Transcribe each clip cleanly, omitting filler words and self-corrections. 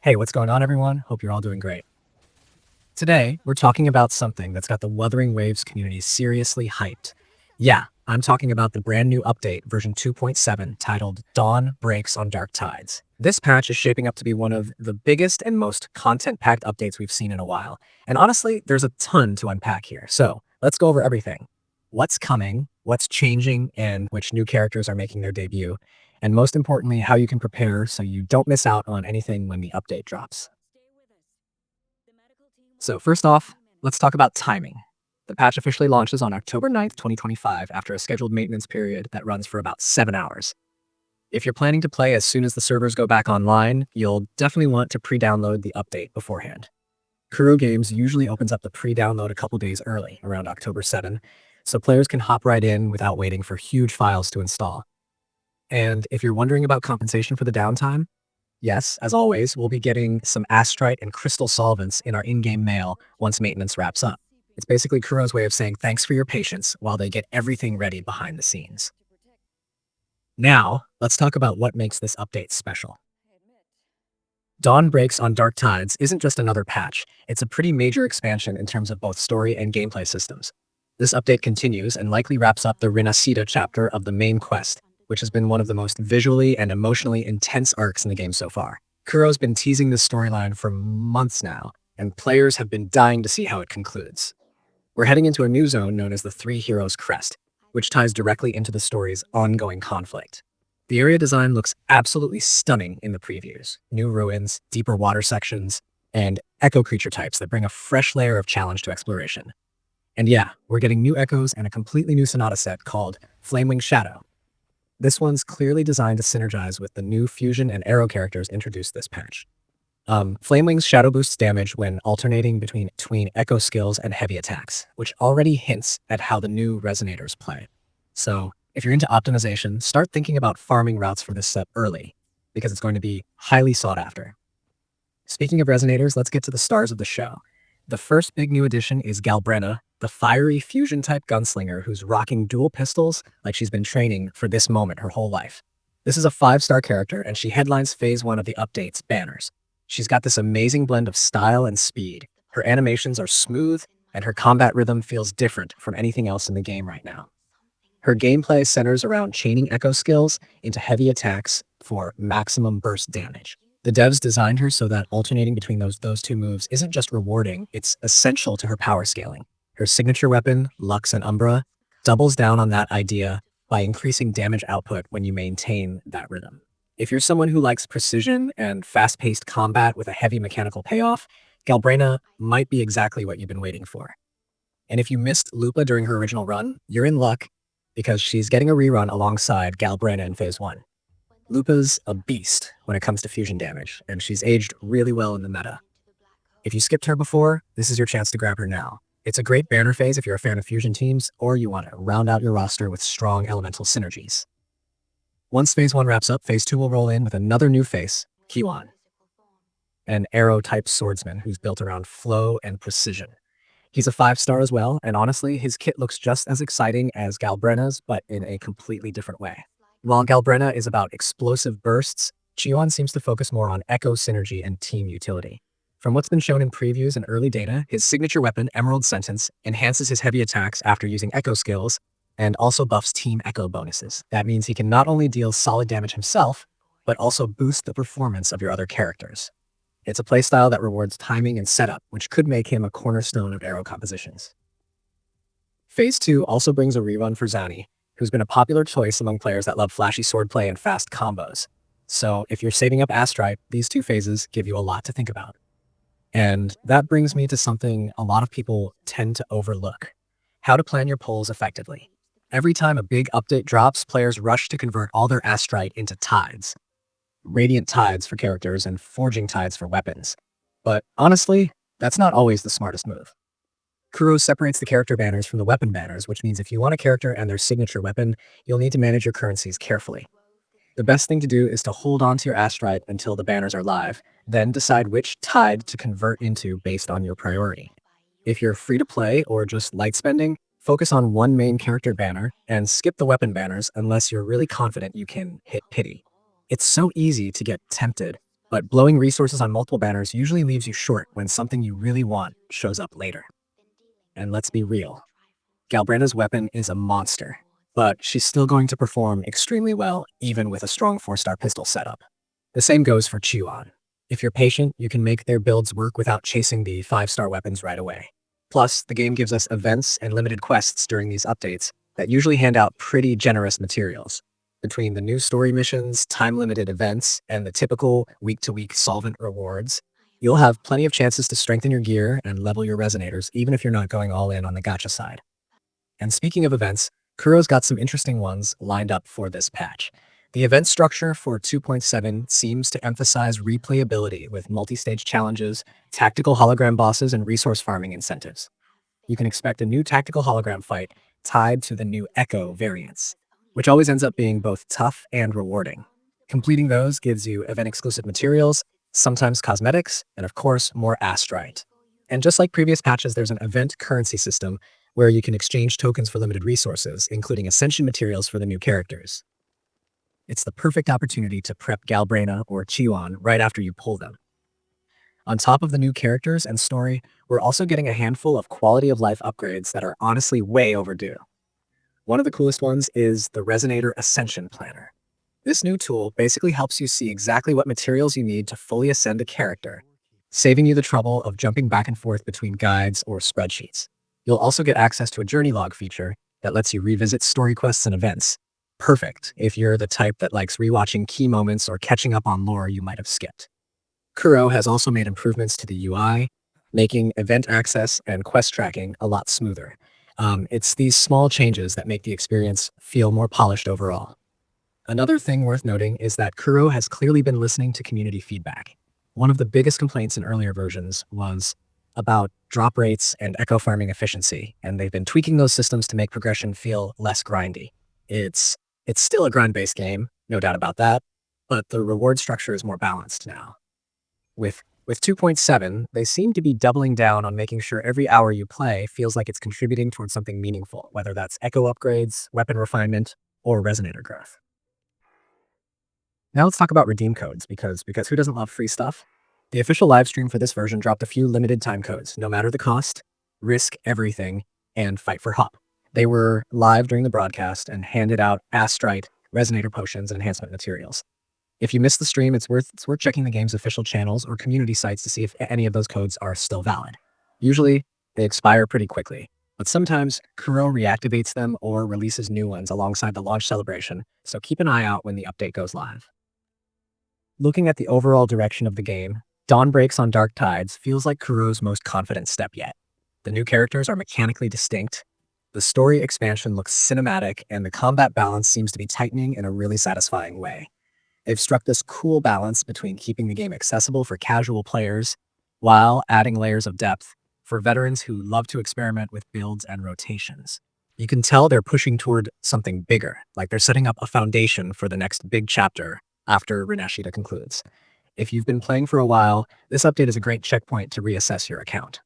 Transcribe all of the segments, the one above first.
Hey, what's going on, everyone? Hope you're all doing great. Today, we're talking about something that's got the Wuthering Waves community seriously hyped. Yeah, I'm talking about the brand new update, version 2.7, titled Dawn Breaks on Dark Tides. This patch is shaping up to be one of the biggest and most content-packed updates we've seen in a while. And honestly, there's a ton to unpack here. So let's go over everything. What's coming, what's changing, and which new characters are making their debut. And most importantly, how you can prepare so you don't miss out on anything when the update drops. So first off, let's talk about timing. The patch officially launches on October 9th, 2025, after a scheduled maintenance period that runs for about 7 hours. If you're planning to play as soon as the servers go back online, you'll definitely want to pre-download the update beforehand. Kuro Games usually opens up the pre-download a couple days early, around October 7, so players can hop right in without waiting for huge files to install. And if you're wondering about compensation for the downtime, yes, as always, we'll be getting some Astrite and crystal solvents in our in-game mail once maintenance wraps up. It's basically Kuro's way of saying thanks for your patience while they get everything ready behind the scenes. Now, let's talk about what makes this update special. Dawn Breaks on Dark Tides isn't just another patch, it's a pretty major expansion in terms of both story and gameplay systems. This update continues and likely wraps up the Renascita chapter of the main quest, which has been one of the most visually and emotionally intense arcs in the game so far. Kuro's been teasing this storyline for months now, and players have been dying to see how it concludes. We're heading into a new zone known as the Three Heroes Crest, which ties directly into the story's ongoing conflict. The area design looks absolutely stunning in the previews. New ruins, deeper water sections, and echo creature types that bring a fresh layer of challenge to exploration. And yeah, we're getting new echoes and a completely new Sonata set called Flamewing Shadow. This one's clearly designed to synergize with the new fusion and arrow characters introduced this patch. Flamewing's shadow boosts damage when alternating between echo skills and heavy attacks, which already hints at how the new resonators play. So, if you're into optimization, start thinking about farming routes for this set early, because it's going to be highly sought after. Speaking of resonators, let's get to the stars of the show. The first big new addition is Galbrena, the fiery fusion-type gunslinger who's rocking dual pistols like she's been training for this moment her whole life. This is a 5-star character, and she headlines Phase 1 of the update's banners. She's got this amazing blend of style and speed. Her animations are smooth, and her combat rhythm feels different from anything else in the game right now. Her gameplay centers around chaining echo skills into heavy attacks for maximum burst damage. The devs designed her so that alternating between those two moves isn't just rewarding, it's essential to her power scaling. Her signature weapon, Lux and Umbra, doubles down on that idea by increasing damage output when you maintain that rhythm. If you're someone who likes precision and fast-paced combat with a heavy mechanical payoff, Galbrena might be exactly what you've been waiting for. And if you missed Lupa during her original run, you're in luck because she's getting a rerun alongside Galbrena in Phase 1. Lupa's a beast when it comes to fusion damage, and she's aged really well in the meta. If you skipped her before, this is your chance to grab her now. It's a great banner phase if you're a fan of fusion teams, or you want to round out your roster with strong elemental synergies. Once Phase 1 wraps up, Phase 2 will roll in with another new face, Qiuyuan, an arrow-type swordsman who's built around flow and precision. He's a 5-star as well, and honestly, his kit looks just as exciting as Galbrena's, but in a completely different way. While Galbrena is about explosive bursts, Qiuyuan seems to focus more on echo synergy and team utility. From what's been shown in previews and early data, his signature weapon, Emerald Sentence, enhances his heavy attacks after using echo skills, and also buffs team echo bonuses. That means he can not only deal solid damage himself, but also boost the performance of your other characters. It's a playstyle that rewards timing and setup, which could make him a cornerstone of arrow compositions. Phase 2 also brings a rerun for Zani, who's been a popular choice among players that love flashy swordplay and fast combos. So if you're saving up Astrite, these 2 phases give you a lot to think about. And that brings me to something a lot of people tend to overlook: how to plan your pulls effectively. Every time a big update drops, players rush to convert all their Astrite into tides. Radiant tides for characters and forging tides for weapons. But honestly, that's not always the smartest move. Kuro separates the character banners from the weapon banners, which means if you want a character and their signature weapon, you'll need to manage your currencies carefully. The best thing to do is to hold on to your Astrite until the banners are live, then decide which tide to convert into based on your priority. If you're free to play or just light spending, focus on one main character banner and skip the weapon banners unless you're really confident you can hit pity. It's so easy to get tempted But blowing resources on multiple banners usually leaves you short when something you really want shows up later. And let's be real, Galbrena's weapon is a monster, but she's still going to perform extremely well even with a strong 4-star pistol setup. The same goes for Qiuyuan. If you're patient, you can make their builds work without chasing the 5-star weapons right away. Plus, the game gives us events and limited quests during these updates that usually hand out pretty generous materials. Between the new story missions, time-limited events, and the typical week-to-week solvent rewards, you'll have plenty of chances to strengthen your gear and level your resonators, even if you're not going all in on the gacha side. And speaking of events, Kuro's got some interesting ones lined up for this patch. The event structure for 2.7 seems to emphasize replayability with multi-stage challenges, tactical hologram bosses, and resource farming incentives. You can expect a new tactical hologram fight tied to the new Echo variants, which always ends up being both tough and rewarding. Completing those gives you event-exclusive materials, sometimes cosmetics, and of course, more Astrite. And just like previous patches, there's an event currency system where you can exchange tokens for limited resources, including ascension materials for the new characters. It's the perfect opportunity to prep Galbrena or Qiuyuan right after you pull them. On top of the new characters and story, we're also getting a handful of quality of life upgrades that are honestly way overdue. One of the coolest ones is the Resonator Ascension Planner. This new tool basically helps you see exactly what materials you need to fully ascend a character, saving you the trouble of jumping back and forth between guides or spreadsheets. You'll also get access to a journey log feature that lets you revisit story quests and events. Perfect if you're the type that likes rewatching key moments or catching up on lore you might have skipped. Kuro has also made improvements to the UI, making event access and quest tracking a lot smoother. It's these small changes that make the experience feel more polished overall. Another thing worth noting is that Kuro has clearly been listening to community feedback. One of the biggest complaints in earlier versions was about drop rates and echo farming efficiency, and they've been tweaking those systems to make progression feel less grindy. It's still a grind-based game, no doubt about that, but the reward structure is more balanced now. With 2.7, they seem to be doubling down on making sure every hour you play feels like it's contributing towards something meaningful, whether that's echo upgrades, weapon refinement, or resonator growth. Now let's talk about redeem codes, because who doesn't love free stuff? The official livestream for this version dropped a few limited time codes, no matter the cost, risk everything, and fight for hop. They were live during the broadcast and handed out Astrite, resonator potions, and enhancement materials. If you missed the stream, it's worth checking the game's official channels or community sites to see if any of those codes are still valid. Usually, they expire pretty quickly, but sometimes Kuro reactivates them or releases new ones alongside the launch celebration, so keep an eye out when the update goes live. Looking at the overall direction of the game, Dawn Breaks on Dark Tides feels like Kuro's most confident step yet. The new characters are mechanically distinct, the story expansion looks cinematic, and the combat balance seems to be tightening in a really satisfying way. They've struck this cool balance between keeping the game accessible for casual players while adding layers of depth for veterans who love to experiment with builds and rotations. You can tell they're pushing toward something bigger, like they're setting up a foundation for the next big chapter after Renashita concludes. If you've been playing for a while, this update is a great checkpoint to reassess your account.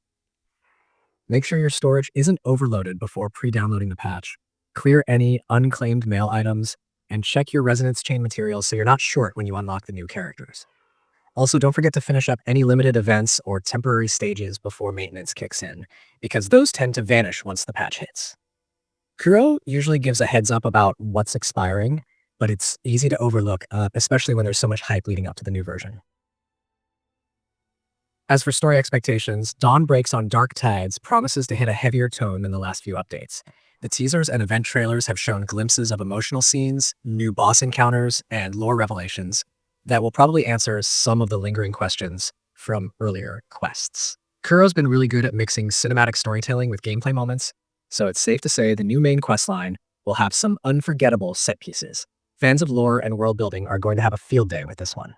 Make sure your storage isn't overloaded before pre-downloading the patch. Clear any unclaimed mail items, and check your resonance chain materials so you're not short when you unlock the new characters. Also, don't forget to finish up any limited events or temporary stages before maintenance kicks in, because those tend to vanish once the patch hits. Kuro usually gives a heads up about what's expiring, but it's easy to overlook, especially when there's so much hype leading up to the new version. As for story expectations, Dawn Breaks on Dark Tides promises to hit a heavier tone than the last few updates. The teasers and event trailers have shown glimpses of emotional scenes, new boss encounters, and lore revelations that will probably answer some of the lingering questions from earlier quests. Kuro's been really good at mixing cinematic storytelling with gameplay moments, so it's safe to say the new main questline will have some unforgettable set pieces. Fans of lore and world building are going to have a field day with this one.